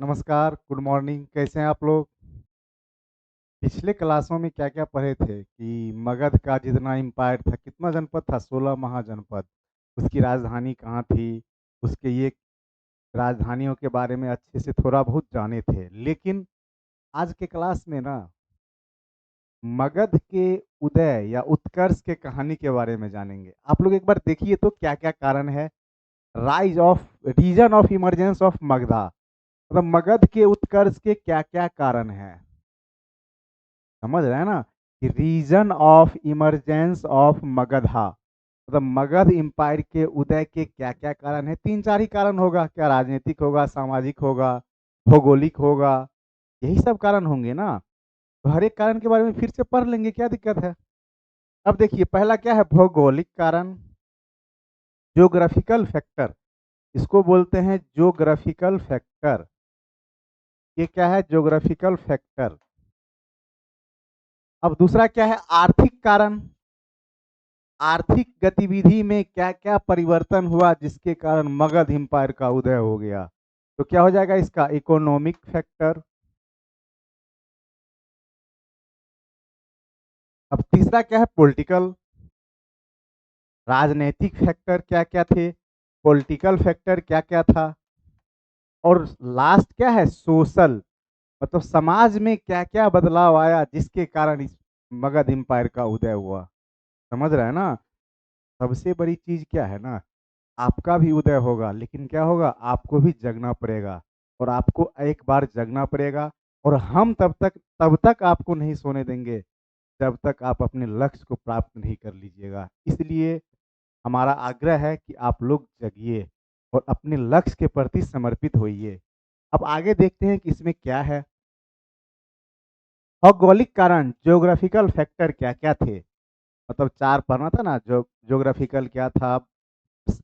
नमस्कार, good morning, कैसे हैं आप लोग? पिछले क्लासों में क्या-क्या पढ़े थे कि मगध का जितना एम्पायर था, कितना जनपद था? 16 महाजनपद। उसकी राजधानी कहाँ थी? उसके ये राजधानियों के बारे में अच्छे से थोड़ा बहुत जाने थे। लेकिन आज के क्लास में ना मगध के उदय या उत्कर्ष के कहानी के बारे में जानेंगे। आप लोग एक बार देखिए तो क्या-क्या कारण है? Rise of reason of emergence of Magadha, मतलब मगध के उत्कर्ष के क्या-क्या कारण हैं? समझ रहे हैं ना कि reason of emergence of Magadha, मतलब मगध एम्पायर के उदय के क्या क्या कारण है। तीन चार ही कारण होगा, क्या राजनीतिक होगा, सामाजिक होगा, भौगोलिक होगा, यही सब कारण होंगे ना। तो हर एक कारण के बारे में फिर से पढ़ लेंगे, क्या दिक्कत है। अब देखिए, पहला क्या है? भौगोलिक कारण, ज्योग्राफिकल फैक्टर। इसको बोलते हैं ज्योग्राफिकल फैक्टर। ये क्या है? Geographical factor. अब दूसरा क्या है? आर्थिक कारण। आर्थिक गतिविधि में क्या-क्या परिवर्तन हुआ जिसके कारण मगध एम्पायर का उदय हो गया? तो क्या हो जाएगा इसका? Economic factor. अब तीसरा क्या है? पॉलिटिकल। राजनीतिक फैक्टर क्या-क्या थे? पॉलिटिकल फैक्टर क्या-क्या था? और लास्ट क्या है? सोशल, मतलब समाज में क्या-क्या बदलाव आया जिसके कारण इस मगध एम्पायर का उदय हुआ? समझ रहे हैं ना? सबसे बड़ी चीज़ क्या है ना, आपका भी उदय होगा, लेकिन क्या होगा? आपको भी जगना पड़ेगा, और आपको एक बार जगना पड़ेगा। और हम तब तक आपको नहीं सोने देंगे जब तक आप अपने लक्ष्य को प्राप्त नहीं कर लीजिएगा। इसलिए हमारा आग्रह है कि आप लोग जगिए और अपने लक्ष्य के प्रति समर्पित होइए। अब आगे देखते हैं कि इसमें क्या है। भौगोलिक कारण, ज्योग्राफिकल फैक्टर क्या-क्या थे? मतलब 4 पढ़ना था ना, ज्योग्राफिकल क्या था,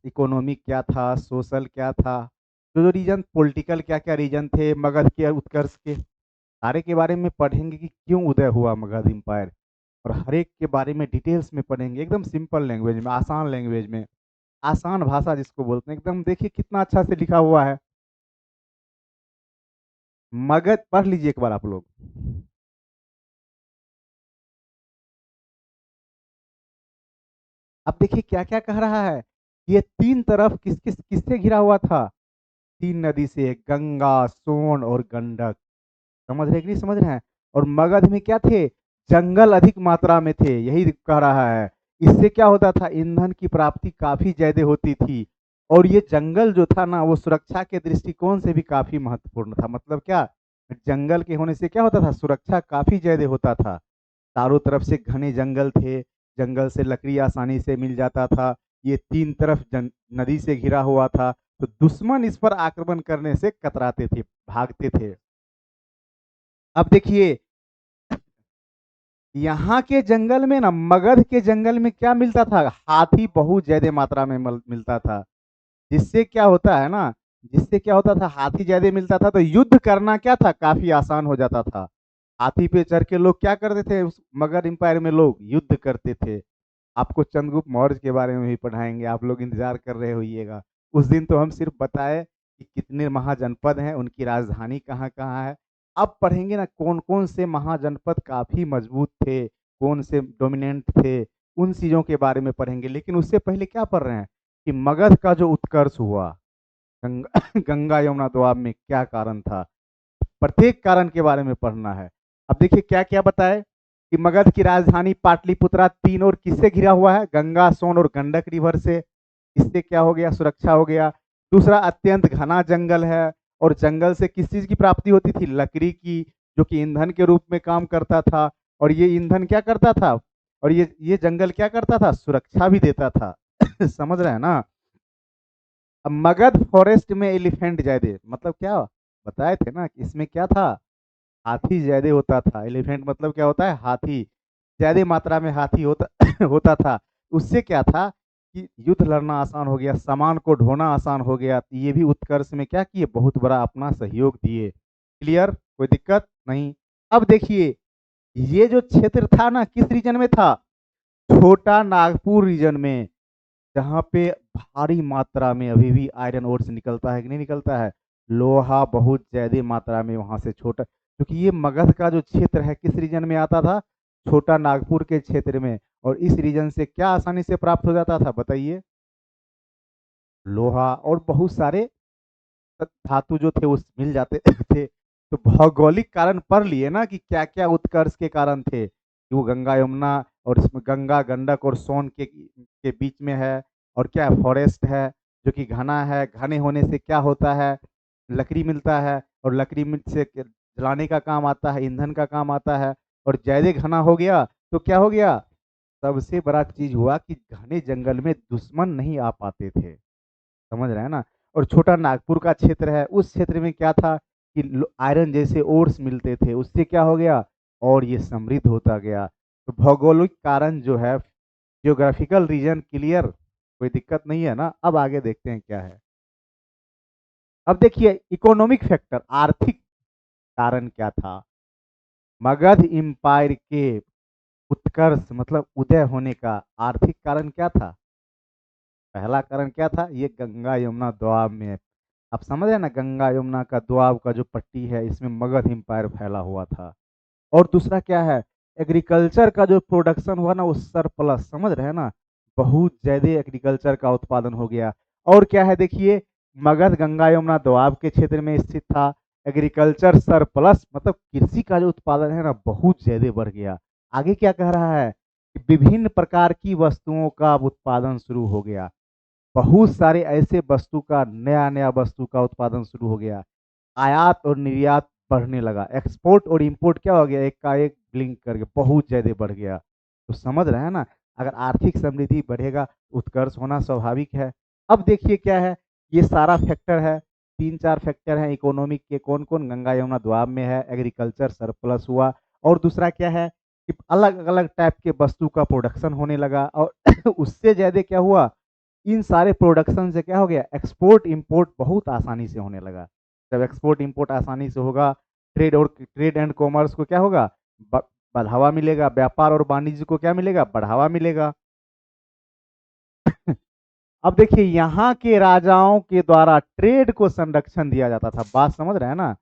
इकोनॉमिक क्या था, सोशल क्या था, जो रीजन, पॉलिटिकल क्या-क्या रीजन थे मगध के उत्कर्ष के, सारे के बारे में पढ़ेंगे कि क्यों उदय हुआ मगध एम्पायर। और हर एक के बारे में डिटेल्स में पढ़ेंगे, एकदम सिंपल लैंग्वेज में, आसान लैंग्वेज में, आसान भाषा जिसको बोलते हैं, एकदम देखिए कितना अच्छा से लिखा हुआ है। मगध पढ़ लीजिए एक बार आप लोग। अब देखिए क्या-क्या कह रहा है। ये तीन तरफ किससे घिरा हुआ था? तीन नदी से, गंगा, सोन और गंडक। समझ रहे हैं कि नहीं समझ रहे हैं? और मगध में क्या थे? जंगल अधिक मात्रा में थे, यही कह रहा है। इससे क्या होता था? ईंधन की प्राप्ति काफी ज्यादा होती थी। और ये जंगल जो था ना, वो सुरक्षा के दृष्टिकोण से भी काफी महत्वपूर्ण था। मतलब क्या, जंगल के होने से क्या होता था? सुरक्षा काफी ज्यादा होता था। चारों तरफ से घने जंगल थे, जंगल से लकड़ी आसानी से मिल जाता था। ये तीन तरफ नदी से घिरा हुआ था, तो दुश्मन इस पर आक्रमण करने से कतराते थे, भागते थे। अब देखिए, यहाँ के जंगल में ना, मगध के जंगल में क्या मिलता था? हाथी बहुत ज्यादा मात्रा में मिलता था। जिससे क्या होता है ना, जिससे क्या होता था? हाथी ज्यादा मिलता था तो युद्ध करना क्या था? काफी आसान हो जाता था। हाथी पे चढ़ के लोग क्या करते थे? उस मगध एम्पायर में लोग युद्ध करते थे। आपको चंद्रगुप्त मौर्य के बारे में भी पढ़ाएंगे, आप लोग इंतजार कर रहे होइएगा। उस दिन तो हम सिर्फ बताए कि कितने महाजनपद हैं, उनकी राजधानी कहाँ कहाँ है। अब पढ़ेंगे ना कौन कौन से महाजनपद काफी मजबूत थे, कौन से डोमिनेंट थे, उन चीजों के बारे में पढ़ेंगे। लेकिन उससे पहले क्या पढ़ रहे हैं कि मगध का जो उत्कर्ष हुआ, गंगा गंगा यमुना दोआब में क्या कारण था, प्रत्येक कारण के बारे में पढ़ना है। अब देखिए क्या क्या बताए कि मगध की राजधानी पाटलिपुत्रा तीन और किससे घिरा हुआ है? गंगा, सोन और गंडक रिवर से। इससे क्या हो गया? सुरक्षा हो गया। दूसरा, अत्यंत घना जंगल है, और जंगल से किस चीज की प्राप्ति होती थी? लकड़ी की, जो कि ईंधन के रूप में काम करता था। और ये ईंधन क्या करता था? और ये जंगल क्या करता था? सुरक्षा भी देता था। समझ रहे हैं ना? अब मगध फॉरेस्ट में एलिफेंट ज्यादा, मतलब क्या बताए थे ना कि इसमें क्या था? हाथी ज्यादा होता था। एलिफेंट मतलब क्या होता है? हाथी। ज्यादा मात्रा में हाथी होता होता था। उससे क्या था कि युद्ध लड़ना आसान हो गया, सामान को ढोना आसान हो गया। तो ये भी उत्कर्ष में क्या किए? बहुत बड़ा अपना सहयोग दिए। क्लियर? कोई दिक्कत नहीं। अब देखिए, ये जो क्षेत्र था ना, किस रीजन में था? छोटा नागपुर रीजन में, जहाँ पे भारी मात्रा में अभी भी आयरन ओर से निकलता है कि नहीं निकलता है? लोहा बहुत ज्यादा मात्रा में वहां से छोटा, क्योंकि ये मगध का जो क्षेत्र है किस रीजन में आता था, छोटा नागपुर के क्षेत्र में। और इस रीजन से क्या आसानी से प्राप्त हो जाता था बताइए, लोहा और बहुत सारे धातु जो थे उस मिल जाते थे। तो भौगोलिक कारण पढ़ लिए ना कि क्या क्या उत्कर्ष के कारण थे, कि वो गंगा यमुना, और इसमें गंगा गंडक और सोन के बीच में है। और क्या फॉरेस्ट है जो कि घना है, घने होने से क्या होता है, लकड़ी मिलता है, और लकड़ी में से जलाने का काम आता है, ईंधन का काम आता है। और ज्यादा घना हो गया तो क्या हो गया, सबसे बड़ा चीज हुआ कि घने जंगल में दुश्मन नहीं आ पाते थे, समझ रहे हैं ना। और छोटा नागपुर का क्षेत्र है, उस क्षेत्र में क्या था कि आयरन जैसे ओर्स मिलते थे, उससे क्या हो गया, और ये समृद्ध होता गया। तो भौगोलिक कारण जो है, जियोग्राफिकल रीजन क्लियर, कोई दिक्कत नहीं है ना। अब आगे देखते हैं क्या है। अब देखिए इकोनॉमिक फैक्टर, आर्थिक कारण क्या था, मगध एम्पायर के उत्कर्ष मतलब उदय होने का आर्थिक कारण क्या था। पहला कारण क्या था, ये गंगा यमुना दोआब में, आप समझ रहे हैं ना, गंगा यमुना का दोआब का जो पट्टी है इसमें मगध एम्पायर फैला हुआ था। और दूसरा क्या है, एग्रीकल्चर का जो प्रोडक्शन हुआ ना वो सरप्लस, समझ रहे हैं ना, बहुत ज्यादा एग्रीकल्चर का उत्पादन हो गया। और क्या है देखिए, मगध गंगा यमुना दोआब के क्षेत्र में स्थित था, एग्रीकल्चर सरप्लस मतलब कृषि का जो उत्पादन है ना बहुत ज्यादा बढ़ गया। आगे क्या कह रहा है कि विभिन्न प्रकार की वस्तुओं का उत्पादन शुरू हो गया, बहुत सारे ऐसे वस्तु का नया नया वस्तु का उत्पादन शुरू हो गया, आयात और निर्यात बढ़ने लगा, एक्सपोर्ट और इंपोर्ट क्या हो गया, एक का एक लिंक करके बहुत ज्यादा बढ़ गया। तो समझ रहे हैं ना, अगर आर्थिक समृद्धि बढ़ेगा उत्कर्ष होना स्वाभाविक है। अब देखिए क्या है, ये सारा फैक्टर है, तीन चार फैक्टर हैं इकोनॉमिक के, कौन कौन, गंगा यमुना दोआब में है, एग्रीकल्चर सरप्लस हुआ, और दूसरा क्या है कि अलग अलग टाइप के वस्तु का प्रोडक्शन होने लगा, और उससे ज्यादा क्या हुआ, इन सारे प्रोडक्शन से क्या हो गया, एक्सपोर्ट इंपोर्ट बहुत आसानी से होने लगा। जब एक्सपोर्ट इंपोर्ट आसानी से होगा, ट्रेड एंड कॉमर्स को क्या होगा, बढ़ावा मिलेगा, व्यापार और वाणिज्य को क्या मिलेगा, बढ़ावा मिलेगा। अब देखिए यहाँ के राजाओं के द्वारा ट्रेड को संरक्षण दिया जाता था, बात समझ रहे हैं ना।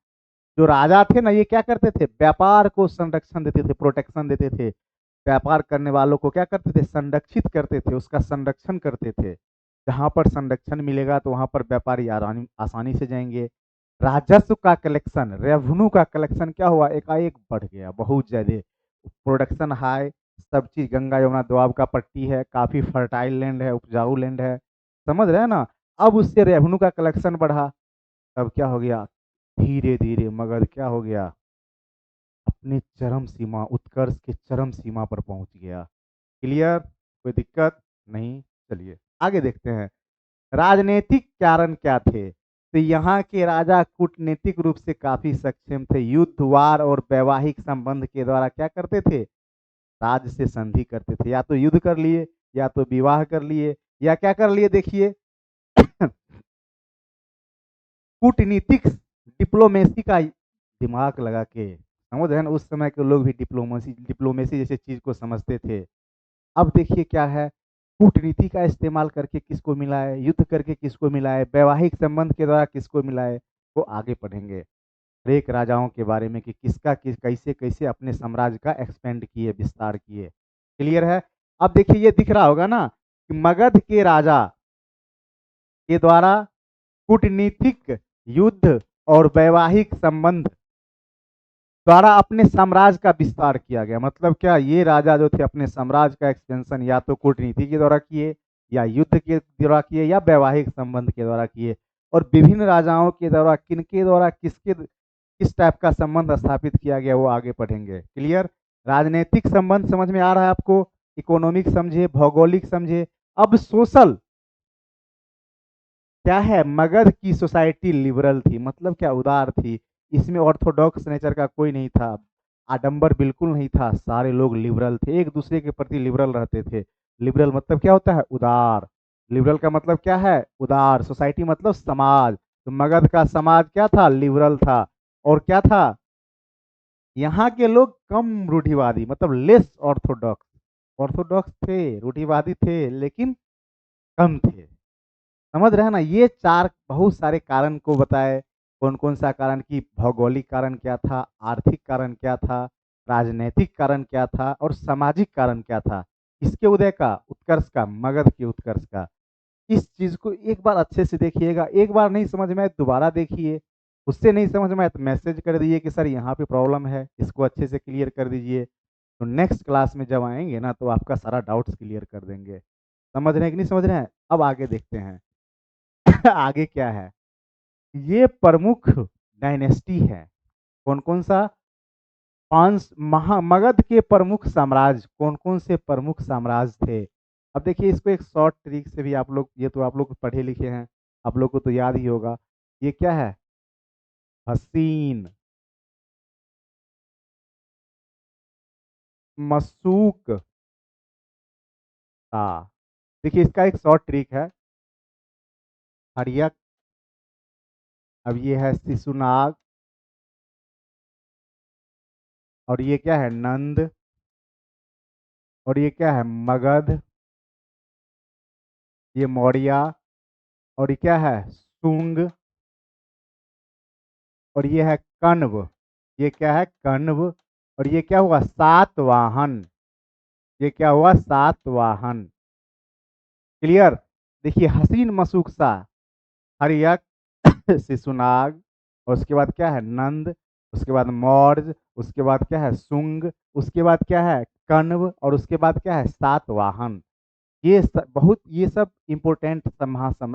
जो राजा थे ना ये क्या करते थे, व्यापार को संरक्षण देते थे, प्रोटेक्शन देते थे, व्यापार करने वालों को क्या करते थे, संरक्षित करते थे, उसका संरक्षण करते थे। जहां पर संरक्षण मिलेगा तो वहां पर व्यापारी आसानी से जाएंगे। राजस्व का कलेक्शन, रेवेन्यू का कलेक्शन क्या हुआ, एकाएक बढ़ गया बहुत ज्यादा, प्रोडक्शन हाई, सब चीज, गंगा यमुना दोआब का पट्टी है, काफी फर्टाइल लैंड है, उपजाऊ लैंड है, समझ रहे हैं ना। अब उससे रेवेन्यू का कलेक्शन बढ़ा, तब क्या हो गया, धीरे धीरे मगध क्या हो गया, अपने चरम सीमा, उत्कर्ष के चरम सीमा पर पहुंच गया। क्लियर, कोई दिक्कत नहीं। चलिए आगे देखते हैं, राजनीतिक कारण क्या थे। तो यहाँ के राजा कूटनीतिक रूप से काफी सक्षम थे, युद्ध वार और वैवाहिक संबंध के द्वारा क्या करते थे, राज्य से संधि करते थे, या तो युद्ध कर लिए, या तो विवाह कर लिए, या क्या कर लिए देखिए, कूटनीतिक डिप्लोमेसी का दिमाग लगा के, समझ रहे हैं ना, उस समय के लोग भी डिप्लोमेसी डिप्लोमेसी जैसे चीज को समझते थे। अब देखिए क्या है, कूटनीति का इस्तेमाल करके किसको मिलाए, युद्ध करके किसको मिलाए, वैवाहिक संबंध के द्वारा किसको मिलाए, वो आगे पढ़ेंगे। हर एक राजाओं के बारे में कि किसका किस कैसे कैसे अपने साम्राज्य का एक्सपेंड किए, विस्तार किए। क्लियर है। अब देखिए ये दिख रहा होगा ना कि मगध के राजा के द्वारा कूटनीतिक, युद्ध और वैवाहिक संबंध द्वारा अपने साम्राज्य का विस्तार किया गया। मतलब क्या, ये राजा जो थे अपने साम्राज्य का एक्सपेंशन या तो कूटनीति के द्वारा किए, या युद्ध के द्वारा किए, या वैवाहिक संबंध के द्वारा किए। और विभिन्न राजाओं के द्वारा किनके द्वारा किसके किस टाइप का संबंध स्थापित किया गया वो आगे पढ़ेंगे। क्लियर, राजनीतिक संबंध समझ में आ रहा है आपको, इकोनॉमिक समझे, भौगोलिक समझे। अब सोशल क्या है, मगध की सोसाइटी लिबरल थी, मतलब क्या, उदार थी, इसमें ऑर्थोडॉक्स नेचर का कोई नहीं था, आडंबर बिल्कुल नहीं था, सारे लोग लिबरल थे, एक दूसरे के प्रति लिबरल रहते थे। लिबरल मतलब क्या होता है, उदार। लिबरल का मतलब क्या है, उदार। सोसाइटी मतलब समाज, तो मगध का समाज क्या था, लिबरल था। और क्या था, यहाँ के लोग कम रूढ़िवादी, मतलब लेस ऑर्थोडॉक्स, ऑर्थोडॉक्स थे, रूढ़िवादी थे, लेकिन कम थे। समझ रहे हैं ना, ये चार बहुत सारे कारण को बताए, कौन कौन सा कारण की भौगोलिक कारण क्या था, आर्थिक कारण क्या था, राजनैतिक कारण क्या था और सामाजिक कारण क्या था, इसके उदय का, उत्कर्ष का, मगध के उत्कर्ष का। इस चीज को एक बार अच्छे से देखिएगा, एक बार नहीं समझ में आए दोबारा देखिए, उससे नहीं समझ में आए तो मैसेज कर दीजिए कि सर यहाँ पे प्रॉब्लम है, इसको अच्छे से क्लियर कर दीजिए। तो नेक्स्ट क्लास में जब आएंगे ना तो आपका सारा डाउट्स क्लियर कर देंगे। समझ रहे हैं कि नहीं समझ रहे हैं? अब आगे देखते हैं। आगे क्या है, ये प्रमुख डायनेस्टी है। कौन कौन सा? पांच मगध के प्रमुख साम्राज्य, कौन कौन से प्रमुख साम्राज्य थे? अब देखिए इसको एक शॉर्ट ट्रिक से भी आप लोग, ये तो आप लोग पढ़े लिखे हैं, आप लोग को तो याद ही होगा। ये क्या है? हसीन, मशूक ता। देखिए इसका एक शॉर्ट ट्रिक है। हड़ियक, अब ये है शिशुनाग, और ये क्या है? नंद, और ये क्या है? मगध, ये मौर्य, और ये क्या है? शुंग, और ये है कण्व। ये क्या है? कण्व। और ये क्या हुआ? सातवाहन। ये क्या हुआ? सातवाहन। क्लियर? देखिए हसीन मशूकसा, हर्यक, शिशुनाग, और उसके बाद क्या है? नंद, उसके बाद मौर्य, उसके बाद क्या है? शुंग, उसके बाद क्या है? कण्व, और उसके बाद क्या है? सातवाहन। बहुत ये सब इम्पोर्टेंट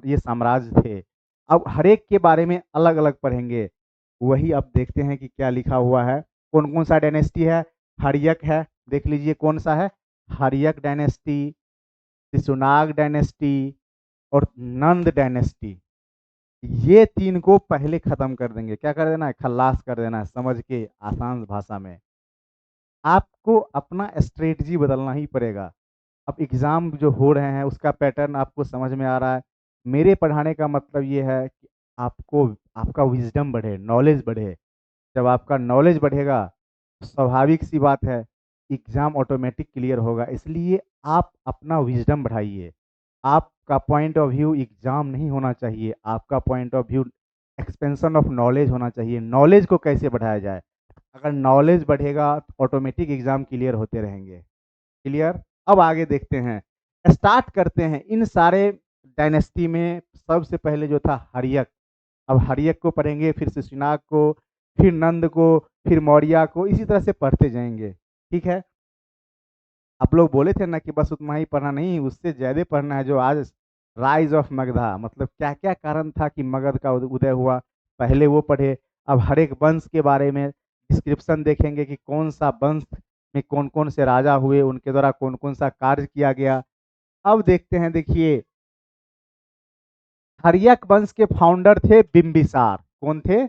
ये साम्राज्य थे। अब हर एक के बारे में अलग अलग पढ़ेंगे। वही अब देखते हैं कि क्या लिखा हुआ है। कौन कौन सा डायनेस्टी है? हर्यक है, देख लीजिए कौन सा है? हर्यक डायनेस्टी, शिशुनाग डायनेस्टी और नंद डायनेस्टी। ये तीन को पहले खत्म कर देंगे। क्या कर देना है? खल्लास कर देना है, समझ के आसान भाषा में। आपको अपना स्ट्रेटजी बदलना ही पड़ेगा। अब एग्ज़ाम जो हो रहे हैं उसका पैटर्न आपको समझ में आ रहा है। मेरे पढ़ाने का मतलब ये है कि आपको, आपका विजडम बढ़े, नॉलेज बढ़े। जब आपका नॉलेज बढ़ेगा तो स्वाभाविक सी बात है, एग्ज़ाम ऑटोमेटिक क्लियर होगा। इसलिए आप अपना विजडम बढ़ाइए। आपका पॉइंट ऑफ व्यू एग्ज़ाम नहीं होना चाहिए, आपका point of view expansion of knowledge होना चाहिए। नॉलेज को कैसे बढ़ाया जाए? अगर नॉलेज बढ़ेगा तो ऑटोमेटिक एग्ज़ाम क्लियर होते रहेंगे। क्लियर? अब आगे देखते हैं, स्टार्ट करते हैं। इन सारे डायनेस्टी में सबसे पहले जो था हर्यक। अब हर्यक को पढ़ेंगे, फिर शिशुनाग को, फिर नंद को, फिर मौर्य को, इसी तरह से पढ़ते जाएंगे। ठीक है? आप लोग बोले थे ना कि बस उतना ही पढ़ना नहीं, उससे ज़्यादा पढ़ना है। जो आज राइज ऑफ मगधा, मतलब क्या क्या कारण था कि मगध का उदय हुआ, पहले वो पढ़े। अब हर एक वंश के बारे में डिस्क्रिप्शन देखेंगे कि कौन सा वंश में कौन कौन से राजा हुए, उनके द्वारा कौन कौन सा कार्य किया गया। अब देखते हैं, देखिए हर्यक वंश के फाउंडर थे बिंबिसार। कौन थे?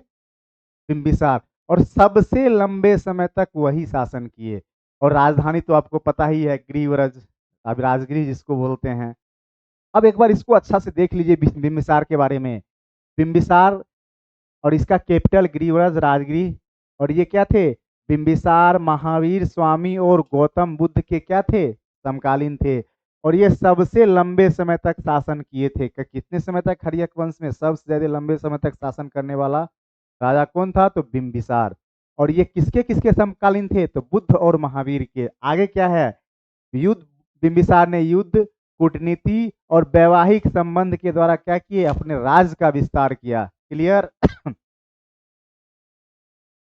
बिंबिसार। और सबसे लंबे समय तक वही शासन किए। और राजधानी तो आपको पता ही है, ग्रीवरज, अब राजगृह जिसको बोलते हैं। अब एक बार इसको अच्छा से देख लीजिए बिंबिसार के बारे में। बिंबिसार और इसका कैपिटल ग्रीवरज राजगृह। और ये क्या थे? बिंबिसार महावीर स्वामी और गौतम बुद्ध के क्या थे? समकालीन थे। और ये सबसे लंबे समय तक शासन किए थे। कितने समय तक? हर्यक वंश में सबसे ज्यादा लंबे समय तक शासन करने वाला राजा कौन था? तो बिंबिसार। और ये किसके किसके समकालीन थे? तो बुद्ध और महावीर के। आगे क्या है? युद्ध, बिंबिसार ने युद्ध, कूटनीति और वैवाहिक संबंध के द्वारा क्या किए? अपने राज्य का विस्तार किया। क्लियर?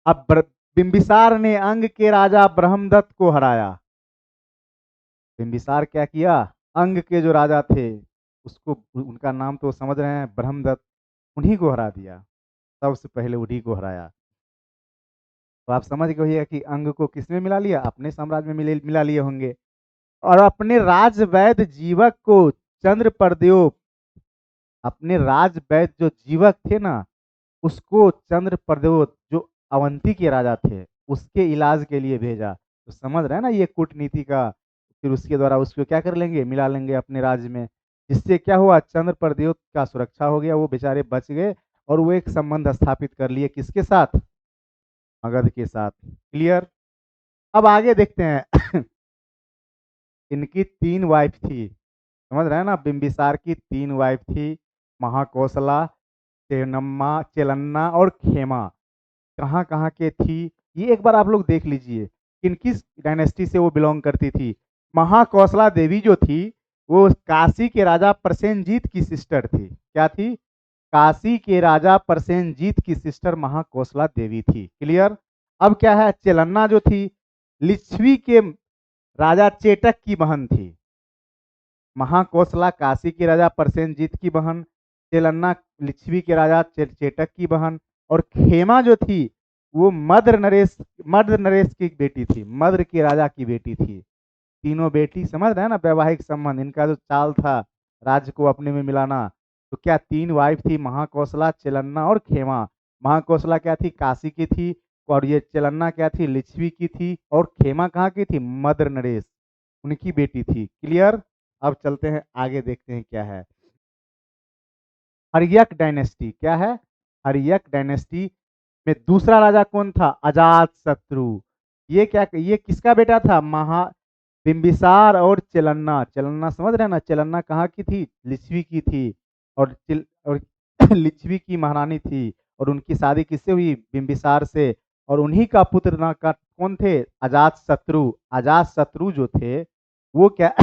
अब बिंबिसार ने अंग के राजा ब्रह्मदत्त को हराया। बिंबिसार क्या किया? अंग के जो राजा थे उसको, उनका नाम तो समझ रहे हैं, ब्रह्मदत्त, उन्हीं को हरा दिया। सबसे पहले उन्हीं को हराया। तो आप समझ गए होइए कि अंग को किसमें मिला लिया? अपने साम्राज्य में मिला लिए होंगे। और अपने राजवैद जीवक को चंद्र, अपने राजवैद जो जीवक थे ना, उसको चंद्र प्रद्योत, जो अवंती के राजा थे, उसके इलाज के लिए भेजा। तो समझ रहे हैं ना ये कूटनीति का। फिर उसके द्वारा उसको क्या कर लेंगे? मिला लेंगे अपने राज्य में। जिससे क्या हुआ? चंद्र प्रद्योत का सुरक्षा हो गया, वो बेचारे बच गए। और वो एक संबंध स्थापित कर लिए, किसके साथ? मगध के साथ। क्लियर? अब आगे देखते हैं। इनकी तीन वाइफ थी। समझ रहे हैं ना? बिंबिसार की तीन वाइफ थी, महाकौशला, चेन्नम्मा, चेलन्ना और खेमा कहाँ-कहाँ के थी, ये एक बार आप लोग देख लीजिए। किस डायनेस्टी से वो बिलॉन्ग करती थी। महाकौशला देवी जो थी, वो काशी के राजा प्रसेनजीत की सिस्टर थी। क्या थी? काशी के राजा प्रसेनजीत की सिस्टर महाकौशला देवी थी। क्लियर? अब क्या है, चेलन्ना जो थी, लिच्छवी के राजा चेटक की बहन थी। महाकौशला काशी के राजा प्रसेनजीत की बहन, चेलन्ना लिच्छवी के राजा चेटक की बहन, और खेमा जो थी वो मद्र नरेश की बेटी थी, मद्र के राजा की बेटी थी। तीनों बेटी, समझ रहे हैं ना, वैवाहिक संबंध इनका जो चाल था राज्य को अपने में मिलाना। तो क्या तीन वाइफ थी, महाकौशला, चेलन्ना और खेमा। महाकौशला क्या थी? काशी की थी। और ये चेलन्ना क्या थी? लिच्छवी की थी। और खेमा कहाँ की थी? मद्र नरेश, उनकी बेटी थी। क्लियर? अब चलते हैं आगे, देखते हैं क्या है। हर्यक डायनेस्टी क्या है? हर्यक डायनेस्टी में दूसरा राजा कौन था? अजात शत्रु। ये किसका बेटा था? बिंबिसार और चेलन्ना। चेलन्ना समझ रहे हैं ना, चेलन्ना कहाँ की थी? लिच्छवी की थी। और लिच्छवी की महारानी थी। और उनकी शादी किससे हुई? बिंबिसार से। और उन्हीं का पुत्र ना का कौन थे? अजात शत्रु। अजात शत्रु जो थे वो क्या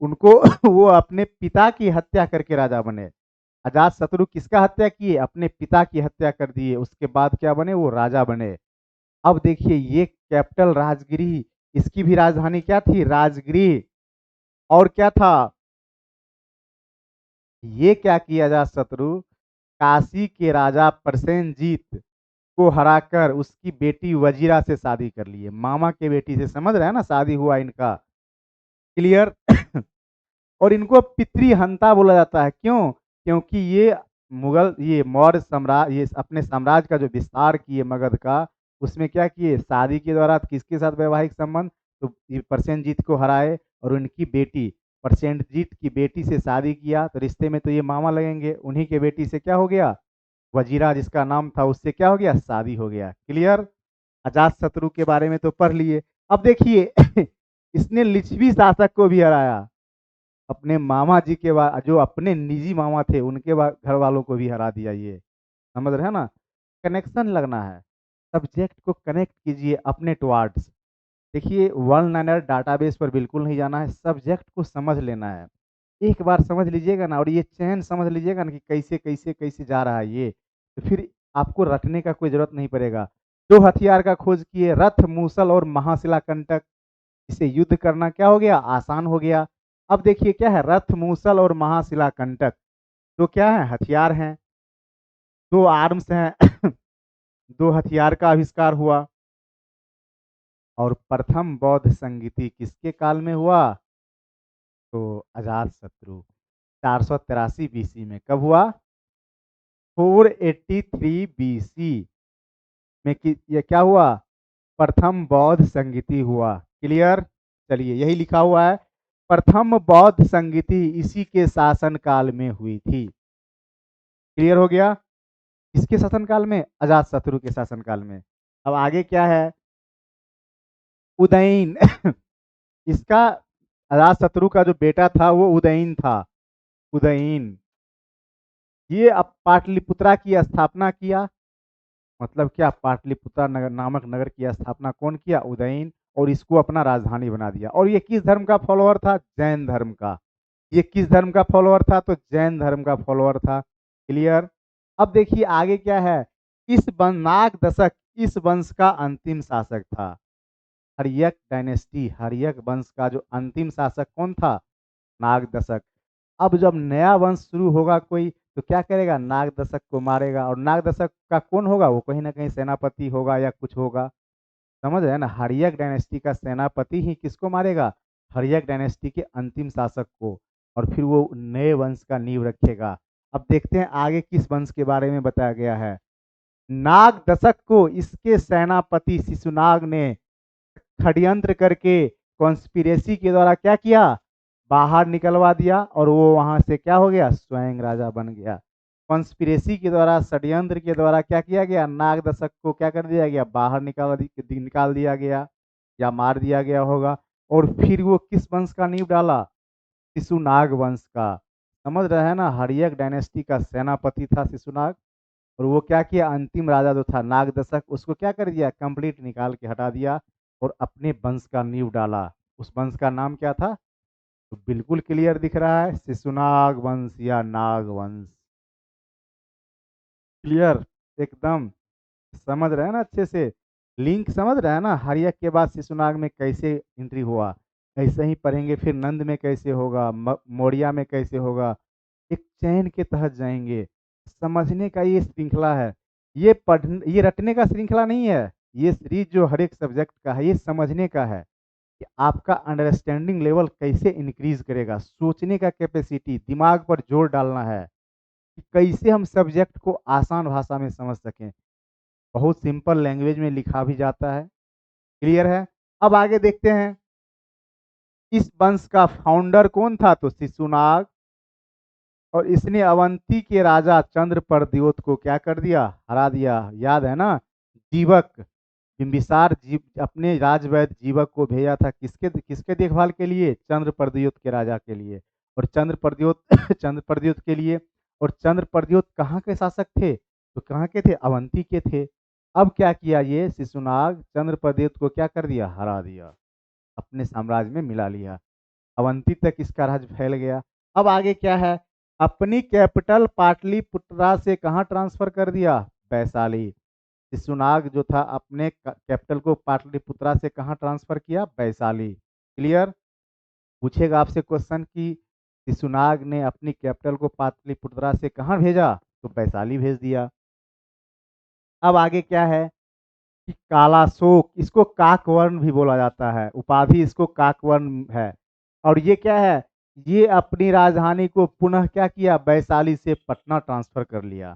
उनको वो अपने पिता की हत्या करके राजा बने। अजात शत्रु किसका हत्या किए? अपने पिता की हत्या कर दिए। उसके बाद क्या बने? वो राजा बने। अब देखिए, ये कैपिटल राजगिरी, इसकी भी राजधानी क्या थी? राजगिरी। और क्या था? ये क्या किया अजातशत्रु? काशी के राजा प्रसेनजीत को हराकर उसकी बेटी वजीरा से शादी कर लिए, मामा के बेटी से। समझ रहे हैं ना, शादी हुआ इनका। क्लियर? और इनको पितृहंता बोला जाता है। क्यों? क्योंकि ये मौर्य साम्राज्य, ये अपने साम्राज्य का जो विस्तार किए मगध का, उसमें क्या किए? शादी के द्वारा किसके साथ वैवाहिक संबंध? तो ये प्रसेनजीत को हराए और उनकी बेटी, प्रसेनजीत की बेटी से शादी किया। तो रिश्ते में तो ये मामा लगेंगे। उन्हीं के बेटी से क्या हो गया? वजीरा जिसका नाम था, उससे क्या हो गया? शादी हो गया। क्लियर? अजात शत्रु के बारे में तो पढ़ लिए। अब देखिए इसने लिच्छवी शासक को भी हराया। अपने मामा जी के बाद, जो अपने निजी मामा थे, उनके बाद घर वालों को भी हरा दिया। ये समझ रहे हैं ना, कनेक्शन लगना है। सब्जेक्ट को कनेक्ट कीजिए अपने टुवार्ड्स। देखिए, वन लाइनर डाटाबेस पर बिल्कुल नहीं जाना है, सब्जेक्ट को समझ लेना है। एक बार समझ लीजिएगा ना, और ये चैन समझ लीजिएगा ना कि कैसे कैसे कैसे जा रहा है ये, तो फिर आपको रटने का कोई जरूरत नहीं पड़ेगा। दो हथियार का खोज किए, रथ, मूसल और महाशिला कंटक। इसे युद्ध करना क्या हो गया? आसान हो गया। अब देखिए क्या है, रथ, मूसल और महाशिला कंटक, तो क्या है? हथियार हैं, दो आर्म्स हैं दो हथियार का आविष्कार हुआ। और प्रथम बौद्ध संगीति किसके काल में हुआ? तो अजात शत्रु 483 बीसी में। कब हुआ? 483 बीसी में ये क्या हुआ? प्रथम बौद्ध संगीति हुआ। क्लियर? चलिए, यही लिखा हुआ है, प्रथम बौद्ध संगीति इसी के शासन काल में हुई थी। क्लियर हो गया? किसके शासन काल में? अजात शत्रु के शासन काल में। अब आगे क्या है? उदयन इसका, अजात शत्रु का जो बेटा था वो उदयन था। उदयन, ये अब पाटलिपुत्रा की स्थापना किया। मतलब क्या? पाटलिपुत्रा नगर नामक नगर की स्थापना कौन किया? उदयन। और इसको अपना राजधानी बना दिया। और ये किस धर्म का फॉलोअर था? जैन धर्म का। ये किस धर्म का फॉलोअर था? तो जैन धर्म का फॉलोअर था। क्लियर? अब देखिए आगे क्या है। नाग दशक इस वंश का अंतिम शासक था। हर्यक डायनेस्टी, हर्यक वंश का जो अंतिम शासक कौन था? नाग दशक। अब जब नया वंश शुरू होगा कोई, तो क्या करेगा? नाग दशक को मारेगा। और नाग दशक का कौन होगा? वो कहीं ना कहीं सेनापति होगा या कुछ होगा। समझ रहे हैं ना, हर्यक डायनेस्टी का सेनापति ही किसको मारेगा? हर्यक डायनेस्टी के अंतिम शासक को। और फिर वो नए वंश का नींव रखेगा। अब देखते हैं आगे किस वंश के बारे में बताया गया है। नाग दशक को इसके सेनापति शिशुनाग ने षड्यंत्र करके, कॉन्स्पिरेसी के द्वारा क्या किया? बाहर निकलवा दिया। और वो वहां से क्या हो गया? स्वयं राजा बन गया। कॉन्स्पिरेसी के द्वारा, षड्यंत्र के द्वारा क्या किया गया? नाग दशक को क्या कर दिया गया? बाहर निकाल दिया गया, या मार दिया गया होगा। और फिर वो किस वंश का नींव डाला? शिशुनाग वंश का। समझ रहे हैं ना, हर्यक डायनेस्टी का सेनापति था शिशुनाग। और वो क्या किया, अंतिम राजा जो था नागदशक, उसको क्या कर दिया, कंप्लीट निकाल के हटा दिया और अपने वंश का नींव डाला। उस वंश का नाम क्या था? तो बिल्कुल क्लियर दिख रहा है, शिशुनाग वंश या नाग वंश। क्लियर एकदम, समझ रहे हैं ना अच्छे से, लिंक समझ रहे हैं ना, हर्यक के बाद शिशुनाग में कैसे एंट्री हुआ, ऐसे ही पढ़ेंगे, फिर नंद में कैसे होगा, मौर्य में कैसे होगा, एक चैन के तहत जाएंगे। समझने का ये श्रृंखला है, ये रटने का श्रृंखला नहीं है। ये सीरीज जो हर एक सब्जेक्ट का है, ये समझने का है कि आपका अंडरस्टैंडिंग लेवल कैसे इंक्रीज करेगा, सोचने का कैपेसिटी, दिमाग पर जोर डालना है कि कैसे हम सब्जेक्ट को आसान भाषा में समझ सकें। बहुत सिंपल लैंग्वेज में लिखा भी जाता है। क्लियर है? अब आगे देखते हैं, इस वंश का फाउंडर कौन था? तो शिशुनाग। और इसने अवंती के राजा चंद्र प्रद्योत को क्या कर दिया, हरा दिया। याद है ना, जीवक, बिंबिसार जीव अपने राजवैद्य जीवक को भेजा था किसके किसके देखभाल के लिए? चंद्र प्रद्योत के राजा के लिए। और चंद्र प्रद्योत चंद्र प्रद्योत के लिए। और चंद्र प्रद्योत कहाँ के शासक थे? तो कहाँ के थे? अवंती के थे। अब क्या किया ये शिशुनाग, चंद्र प्रद्योत को क्या कर दिया, हरा दिया, अपने साम्राज्य में मिला लिया। अवंती तक इसका राज फैल गया। अब आगे क्या है, अपनी कैपिटल पाटलिपुत्रा से कहाँ ट्रांसफर कर दिया? वैशाली। शिशुनाग जो था अपने कैपिटल को पाटलिपुत्रा से कहाँ ट्रांसफर किया? वैशाली। क्लियर? पूछेगा आपसे क्वेश्चन कि शिशुनाग ने अपनी कैपिटल को पाटलिपुत्रा से कहाँ भेजा? तो वैशाली भेज दिया। अब आगे क्या है कि कालाशोक, इसको काकवर्ण भी बोला जाता है, उपाधि इसको काकवर्ण है। और ये क्या है, ये अपनी राजधानी को पुनः क्या किया, वैशाली से पटना ट्रांसफर कर लिया।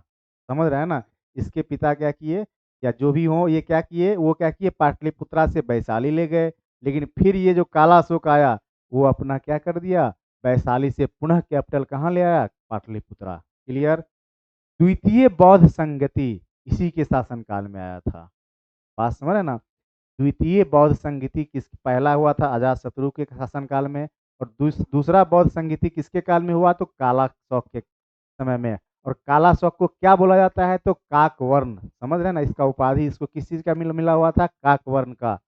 समझ रहे हैं ना, इसके पिता क्या किए, या जो भी हो, ये क्या किए, वो क्या किए, पाटलिपुत्रा से वैशाली ले गए। लेकिन फिर ये जो कालाशोक आया, वो अपना क्या कर दिया, वैशाली से पुनः कैपिटल कहाँ ले आया, पाटलिपुत्रा। क्लियर? द्वितीय बौद्ध संगति इसी के शासनकाल में आया था। बात समझ रहे ना, द्वितीय बौद्ध संगीति किस, पहला हुआ था अजातशत्रु के शासनकाल में, और दूसरा बौद्ध संगीति किसके काल में हुआ? तो काला शौक के समय में। और काला शौक को क्या बोला जाता है? तो काकवर्ण। समझ रहे हैं ना, इसका उपाधि इसको किस चीज का मिला हुआ था? काकवर्ण का।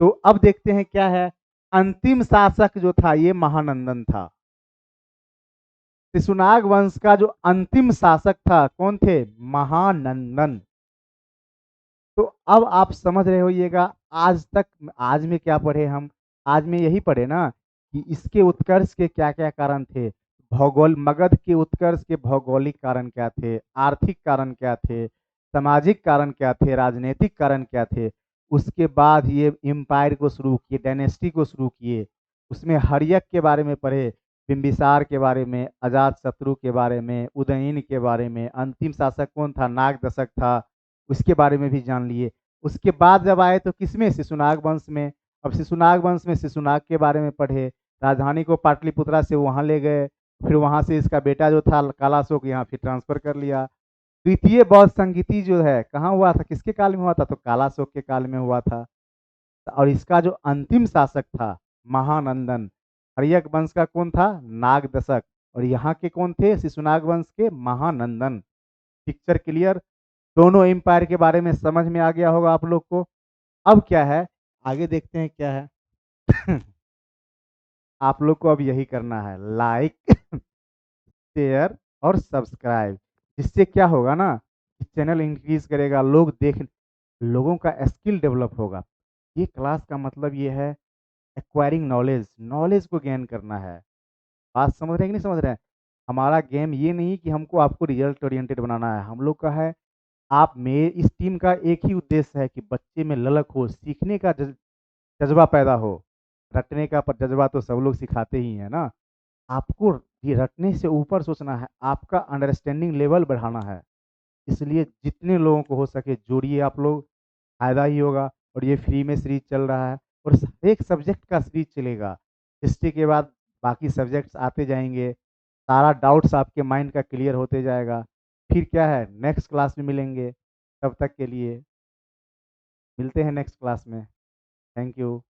तो अब देखते हैं क्या है, अंतिम शासक जो था ये महानंदन था। शिशुनाग वंश का जो अंतिम शासक था कौन थे? महानंदन। तो अब आप समझ रहे होइएगा, आज तक, आज में क्या पढ़े हम? आज में यही पढ़े ना कि इसके उत्कर्ष के क्या क्या कारण थे, भौगोल मगध के उत्कर्ष के भौगोलिक कारण क्या थे, आर्थिक कारण क्या थे, सामाजिक कारण क्या थे, राजनीतिक कारण क्या थे। उसके बाद ये एम्पायर को शुरू किए, डायनेस्टी को शुरू किए। उसमें हर्यक के बारे में पढ़े, बिंबिसार के बारे में, अजातशत्रु के बारे में, उदयन के बारे में, अंतिम शासक कौन था, नागदशक था, उसके बारे में भी जान लिए। उसके बाद जब आए तो किसमें? शिशुनाग वंश में। अब शिशुनाग वंश में शिशुनाग के बारे में पढ़े, राजधानी को पाटलिपुत्रा से वहां ले गए, फिर वहां से इसका बेटा जो था कालाशोक यहाँ फिर ट्रांसफर कर लिया। द्वितीय बौद्ध संगीति जो है कहाँ हुआ था, किसके काल में हुआ था? तो कालाशोक के काल में हुआ था। और इसका जो अंतिम शासक था महानंदन, हर्यक वंश का कौन था? नागदशक। और यहाँ के कौन थे? शिशुनाग वंश के महानंदन। Picture clear? दोनों एम्पायर के बारे में समझ में आ गया होगा आप लोग को। अब क्या है, आगे देखते हैं क्या है। आप लोग को अब यही करना है, लाइक शेयर और सब्सक्राइब। जिससे क्या होगा ना कि चैनल इंक्रीज करेगा, लोग देख, लोगों का स्किल डेवलप होगा। ये क्लास का मतलब ये है, एक्वायरिंग नॉलेज, नॉलेज को गेन करना है। बात समझ रहे हैं कि नहीं समझ रहे हैं? हमारा गेम ये नहीं कि हमको आपको रिजल्ट ओरिएंटेड बनाना है, हम लोग का है, आप में इस टीम का एक ही उद्देश्य है कि बच्चे में ललक हो, सीखने का जज्बा पैदा हो। रटने का पर जज्बा तो सब लोग सिखाते ही हैं ना। आपको ये रटने से ऊपर सोचना है, आपका अंडरस्टैंडिंग लेवल बढ़ाना है। इसलिए जितने लोगों को हो सके जोड़िए आप लोग, फायदा ही होगा। और ये फ्री में सीरीज चल रहा है, और एक सब्जेक्ट का सीरीज चलेगा। हिस्ट्री के बाद बाकी सब्जेक्ट्स आते जाएंगे, सारा डाउट्स आपके माइंड का क्लियर होते जाएगा। फिर क्या है, नेक्स्ट क्लास में मिलेंगे। तब तक के लिए मिलते हैं नेक्स्ट क्लास में। Thank you.